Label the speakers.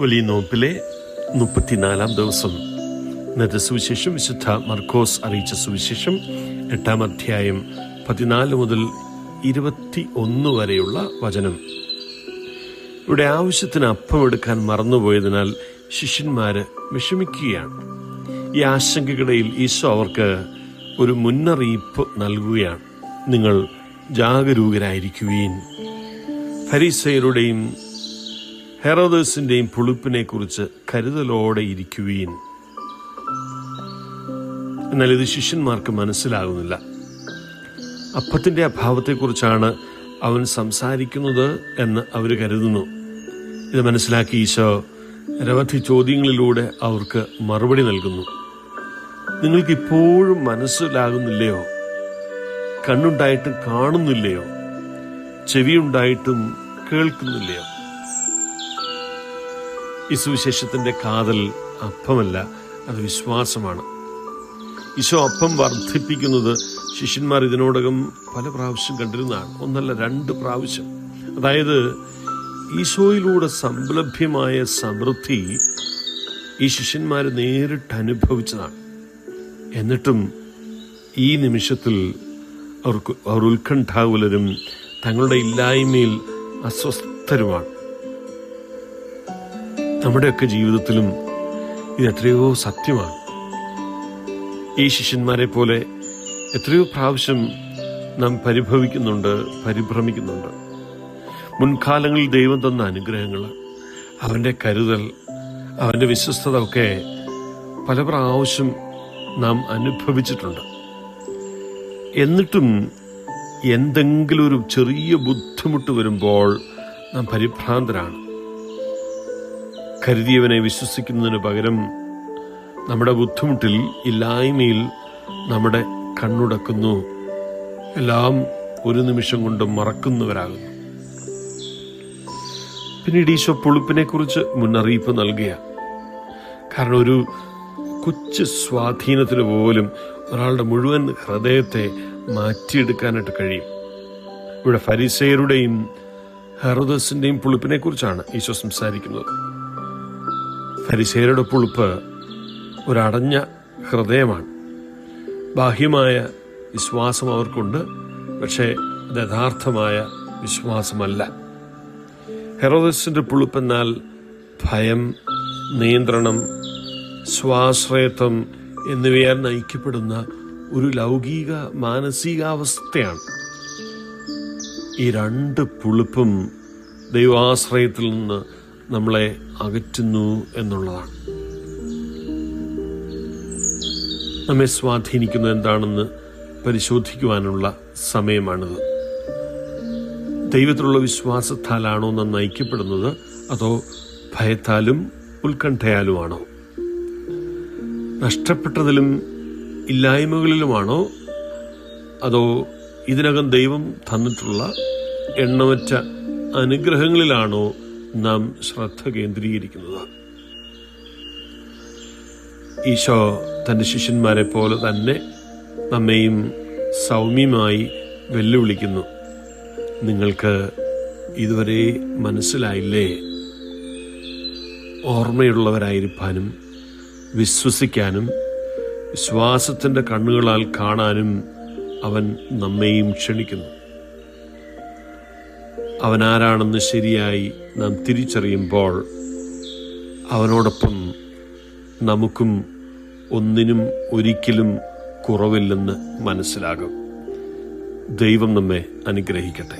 Speaker 1: വലിയ നോമ്പിലെ 34-ാം ദിവസം. ഇന്നത്തെ സുവിശേഷം വിശുദ്ധ മർക്കോസ് അറിയിച്ച സുവിശേഷം 8-ാം അധ്യായം 14 മുതൽ 21 വരെയുള്ള വചനം. ഇവിടെ ആവശ്യത്തിന് അപ്പം എടുക്കാൻ മറന്നുപോയതിനാൽ ശിഷ്യന്മാര് വിഷമിക്കുകയാണ്. ഈ ആശങ്കയ്ക്കിടയിൽ ഈശോ അവർക്ക് ഒരു മുന്നറിയിപ്പ് നൽകുകയാണ്. നിങ്ങൾ ജാഗരൂകരായിരിക്കുവീൻ. ഫരിസയരുടെയും ഹെറോദസിന്റെയും പുളിപ്പിനെ കുറിച്ച് കരുതലോടെ ഇരിക്കുവീൻ. എന്നാൽ ഇത് ശിഷ്യന്മാർക്ക് മനസ്സിലാകുന്നില്ല. അപ്പത്തിന്റെ അഭാവത്തെക്കുറിച്ചാണ് അവൻ സംസാരിക്കുന്നത് എന്ന് അവർ കരുതുന്നു. ഇത് മനസ്സിലാക്കി ഈശോ നിരവധി ചോദ്യങ്ങളിലൂടെ അവർക്ക് മറുപടി നൽകുന്നു. നിങ്ങൾക്ക് ഇപ്പോഴും മനസ്സിലാകുന്നില്ലയോ? കണ്ണുണ്ടായിട്ടും കാണുന്നില്ലയോ? ചെവിയുണ്ടായിട്ടും കേൾക്കുന്നില്ലയോ? ഈ സുവിശേഷത്തിന്റെ കാതൽ അപ്പമല്ല, അത് വിശ്വാസമാണ്. ഈശോ അപ്പം വർദ്ധിപ്പിക്കുന്നത് ശിഷ്യന്മാർ ഇതിനോടകം പല പ്രാവശ്യം കണ്ടിരുന്നതാണ്. 1 അല്ല 2 പ്രാവശ്യം. അതായത് ഈശോയിലൂടെ സംലഭ്യമായ സമൃദ്ധി ഈ ശിഷ്യന്മാർ നേരിട്ട് അനുഭവിച്ചതാണ്. എന്നിട്ടും ഈ നിമിഷത്തിൽ അവർ ഉത്കണ്ഠാകുലരും തങ്ങളുടെ ഇല്ലായ്മയിൽ അസ്വസ്ഥരുമാണ്. നമ്മുടെയൊക്കെ ജീവിതത്തിലും ഇത് എത്രയോ സത്യമാണ്. ഈ ശിഷ്യന്മാരെ പോലെ എത്രയോ പ്രാവശ്യം നാം പരിഭ്രമിക്കുന്നുണ്ട്. മുൻകാലങ്ങളിൽ ദൈവം തന്ന അനുഗ്രഹങ്ങൾ, അവൻ്റെ കരുതൽ, അവൻ്റെ വിശ്വസ്തത ഒക്കെ പല പ്രാവശ്യം നാം അനുഭവിച്ചിട്ടുണ്ട്. എന്നിട്ടും എന്തെങ്കിലും ഒരു ചെറിയ ബുദ്ധിമുട്ട് വരുമ്പോൾ നാം പരിഭ്രാന്തരാണ്. കരുതിയവനെ വിശ്വസിക്കുന്നതിന് പകരം നമ്മുടെ ബുദ്ധിമുട്ടിൽ, ഇല്ലായ്മയിൽ നമ്മുടെ കണ്ണുടക്കുന്നു. എല്ലാം ഒരു നിമിഷം കൊണ്ട് മറക്കുന്നവരാകുന്നു. പിന്നീട് ഈശോ പുളിപ്പിനെ കുറിച്ച് മുന്നറിയിപ്പ് നൽകുക. കാരണം ഒരു കൊച്ചു സ്വാധീനത്തിന് പോലും ഒരാളുടെ മുഴുവൻ ഹൃദയത്തെ മാറ്റിയെടുക്കാനായിട്ട് കഴിയും. ഇവിടെ ഫരിസയരുടെയും ഹെറോദസിന്റെയും പുളിപ്പിനെ കുറിച്ചാണ് ഈശോ സംസാരിക്കുന്നത്. ഫരിസയരുടെ പുളിപ്പ് ഒരടഞ്ഞ ഹൃദയമാണ്. ബാഹ്യമായ വിശ്വാസം അവർക്കുണ്ട്, പക്ഷേ അത് യഥാർത്ഥമായ വിശ്വാസമല്ല. ഹെറോദസിന്റെ പുളിപ്പെന്നാൽ ഭയം, നിയന്ത്രണം, സ്വാശ്രയത്വം എന്നിവയാൽ നയിക്കപ്പെടുന്ന ഒരു ലൗകിക മാനസികാവസ്ഥയാണ്. ഈ 2 പുളിപ്പും ദൈവാശ്രയത്തിൽ നിന്ന് നമ്മളെ അകറ്റുന്നു എന്നുള്ളതാണ്. നമ്മെ സ്വാധീനിക്കുന്നത് എന്താണെന്ന് പരിശോധിക്കുവാനുള്ള സമയമാണിത്. ദൈവത്തിലുള്ള വിശ്വാസത്താലാണോ നാം നയിക്കപ്പെടുന്നത്, അതോ ഭയത്താലും ഉത്കണ്ഠയാലുമാണോ? നഷ്ടപ്പെട്ടതിലും ഇല്ലായ്മകളിലുമാണോ, അതോ ഇതിനകം ദൈവം തന്നിട്ടുള്ള എണ്ണമറ്റ അനുഗ്രഹങ്ങളിലാണോ നാം ശ്രദ്ധ കേന്ദ്രീകരിക്കുന്നത്? ഈശോ തൻ്റെ ശിഷ്യന്മാരെ പോലെ തന്നെ നമ്മെയും സൗമ്യമായി വെല്ലുവിളിക്കുന്നു. നിങ്ങൾക്ക് ഇതുവരെ മനസ്സിലായില്ലേ? ഓർമ്മയുള്ളവരായിരിക്കാനും വിശ്വസിക്കാനും വിശ്വാസത്തിൻ്റെ കണ്ണുകളാൽ കാണാനും അവൻ നമ്മെയും ക്ഷണിക്കുന്നു. അവനാരാണെന്ന് ശരിയായി നാം തിരിച്ചറിയുമ്പോൾ അവനോടൊപ്പം നമുക്കും ഒന്നിനും ഒരിക്കലും കുറവില്ലെന്ന് മനസ്സിലാകും. ദൈവം നമ്മെ അനുഗ്രഹിക്കട്ടെ.